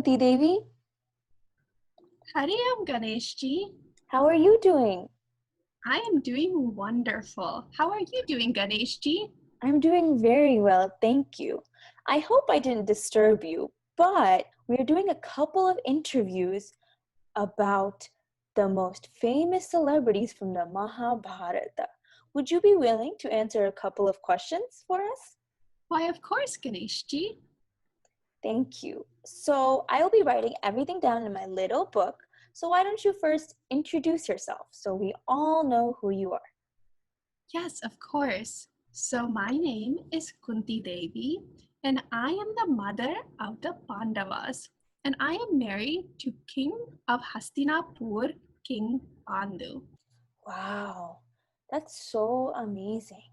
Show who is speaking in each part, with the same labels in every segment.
Speaker 1: Kunti Devi.
Speaker 2: Hariam Ganeshji.
Speaker 1: How are you doing?
Speaker 2: I am doing wonderful. How are you doing, Ganeshji?
Speaker 1: I'm doing very well, thank you. I hope I didn't disturb you, but we're doing a couple of interviews about the most famous celebrities from the Mahabharata. Would you be willing to answer a couple of questions for us?
Speaker 2: Why, of course, Ganeshji.
Speaker 1: Thank you. So I'll be writing everything down in my little book. So why don't you first introduce yourself so we all know who you are?
Speaker 2: Yes, of course. So my name is Kunti Devi, and I am the mother of the Pandavas, and I am married to King of Hastinapur, King Pandu.
Speaker 1: Wow, that's so amazing.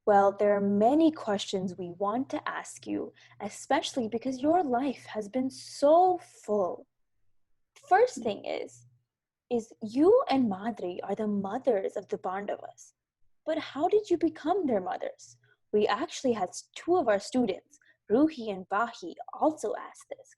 Speaker 1: Well, there are many questions we want to ask you, especially because your life has been so full. First thing is you and Madri are the mothers of the Pandavas. But how did you become their mothers? We actually had two of our students, Ruhi and Bahi, also ask this.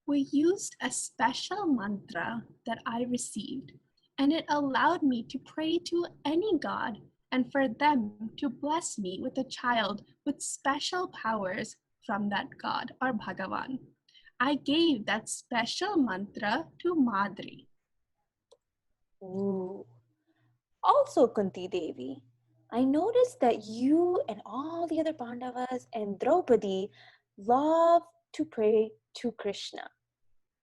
Speaker 2: We used a special mantra that I received, and it allowed me to pray to any god and for them to bless me with a child with special powers from that god or Bhagavan. I gave that special mantra to Madri.
Speaker 1: Ooh. Also, Kunti Devi, I noticed that you and all the other Pandavas and Draupadi love to pray to Krishna.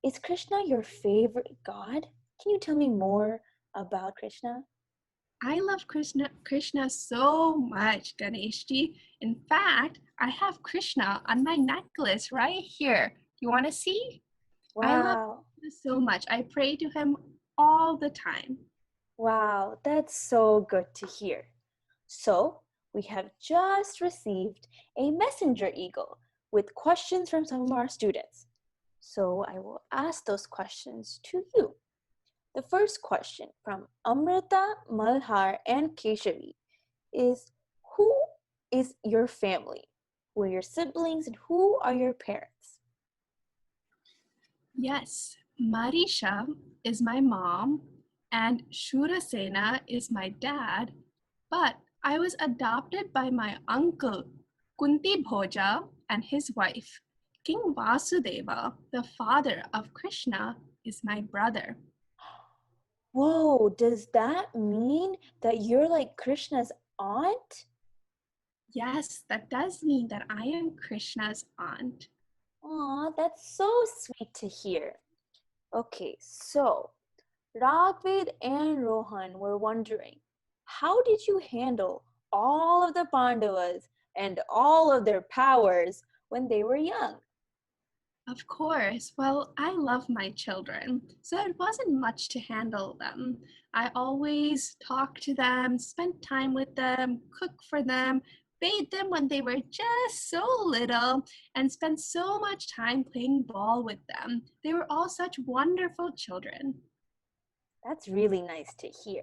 Speaker 1: Is Krishna your favorite god? Can you tell me more about Krishna?
Speaker 2: I love Krishna so much, Ganeshji. In fact, I have Krishna on my necklace right here. You want to see? I love
Speaker 1: Wow.
Speaker 2: Krishna so much. I pray to him all the time.
Speaker 1: Wow, that's so good to hear. So, we have just received a messenger eagle with questions from some of our students. So, I will ask those questions to you. The first question from Amrita, Malhar, and Keshavi is, who is your family? Who are your siblings and who are your parents?
Speaker 2: Yes, Marisha is my mom and Shurasena is my dad, but I was adopted by my uncle Kunti Bhoja and his wife. King Vasudeva, the father of Krishna, is my brother.
Speaker 1: Whoa, does that mean that you're like Krishna's aunt?
Speaker 2: Yes, that does mean that I am Krishna's aunt.
Speaker 1: Aw, that's so sweet to hear. Okay, so Ragvid and Rohan were wondering, how did you handle all of the Pandavas and all of their powers when they were young?
Speaker 2: Of course. Well, I love my children, so it wasn't much to handle them. I always talked to them, spent time with them, cooked for them, bathed them when they were just so little, and spent so much time playing ball with them. They were all such wonderful children.
Speaker 1: That's really nice to hear.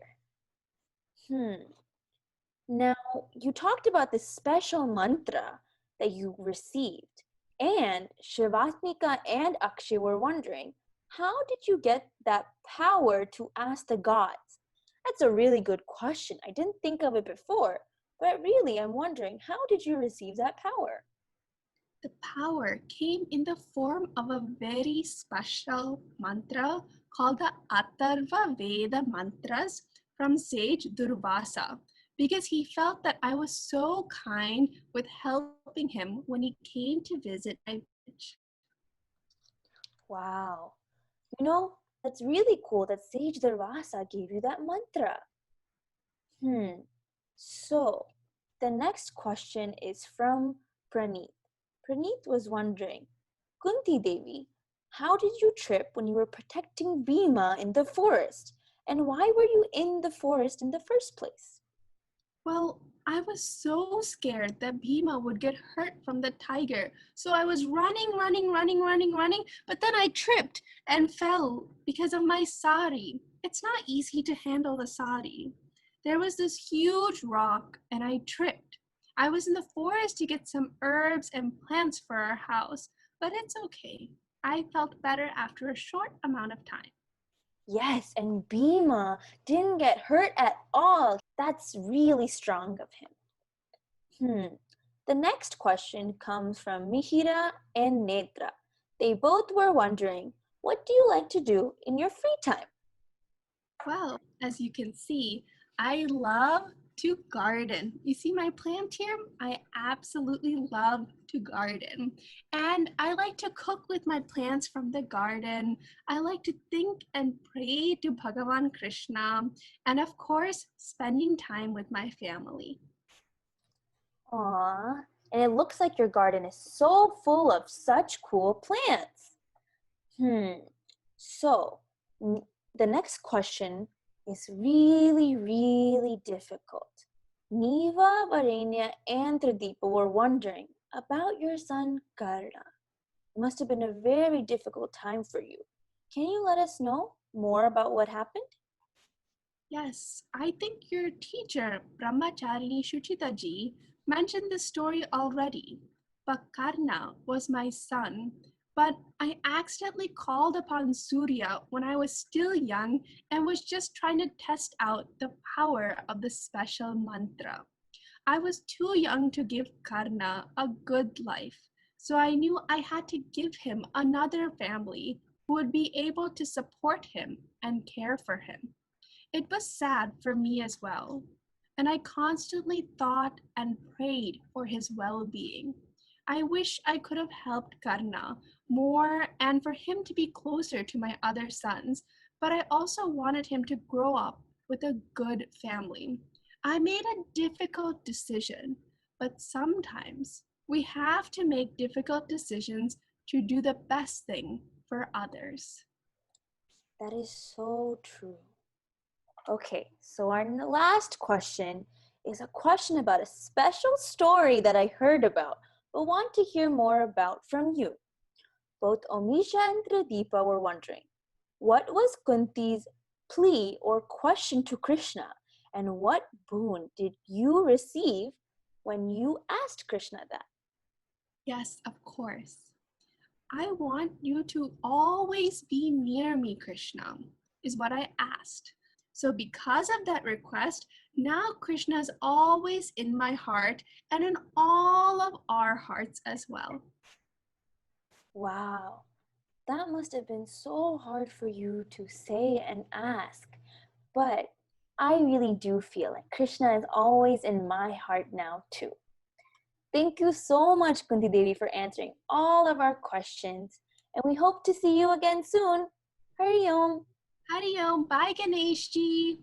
Speaker 1: Now, you talked about this special mantra that you received, and Shivasnika and Akshay were wondering, how did you get that power to ask the gods? That's a really good question. I didn't think of it before, but really, I'm wondering, how did you receive that power?
Speaker 2: The power came in the form of a very special mantra called the Atharva Veda mantras from sage Durvasa, because he felt that I was so kind with helping him when he came to visit my village.
Speaker 1: Wow. You know, that's really cool that Sage Darvasa gave you that mantra. So, the next question is from Praneeth. Praneeth was wondering, Kunti Devi, how did you trip when you were protecting Bhima in the forest? And why were you in the forest in the first place?
Speaker 2: Well, I was so scared that Bhima would get hurt from the tiger. So I was running, but then I tripped and fell because of my sari. It's not easy to handle the sari. There was this huge rock and I tripped. I was in the forest to get some herbs and plants for our house, but it's okay. I felt better after a short amount of time.
Speaker 1: Yes, and Bhima didn't get hurt at all. That's really strong of him. The next question comes from Mihira and Nedra. They both were wondering, what do you like to do in your free time?
Speaker 2: Well, as you can see, I love to garden. You see my plant here? I absolutely love to garden. And I like to cook with my plants from the garden. I like to think and pray to Bhagavan Krishna. And of course, spending time with my family.
Speaker 1: Aw, and it looks like your garden is so full of such cool plants. So the next question is really, really difficult. Neva, Varenya, and Trideepa were wondering about your son Karna. It must have been a very difficult time for you. Can you let us know more about what happened?
Speaker 2: Yes, I think your teacher, Brahmacharini Shuchitaji, mentioned this story already. Pakarna was my son, but I accidentally called upon Surya when I was still young and was just trying to test out the power of the special mantra. I was too young to give Karna a good life, so I knew I had to give him another family who would be able to support him and care for him. It was sad for me as well, and I constantly thought and prayed for his well being. I wish I could have helped Karna more and for him to be closer to my other sons, but I also wanted him to grow up with a good family. I made a difficult decision, but sometimes we have to make difficult decisions to do the best thing for others.
Speaker 1: That is so true. Okay, so our last question is a question about a special story that I heard about, but want to hear more about from you. Both Omisha and Trideepa were wondering, what was Kunti's plea or question to Krishna, and what boon did you receive when you asked Krishna that?
Speaker 2: Yes, of course. I want you to always be near me, Krishna, is what I asked. So, because of that request, now Krishna is always in my heart and in all of our hearts as well.
Speaker 1: Wow, that must have been so hard for you to say and ask. But I really do feel like Krishna is always in my heart now too. Thank you so much, Kunti Devi, for answering all of our questions. And we hope to see you again soon. Hari Om.
Speaker 2: Hari Om, bye Ganesh ji.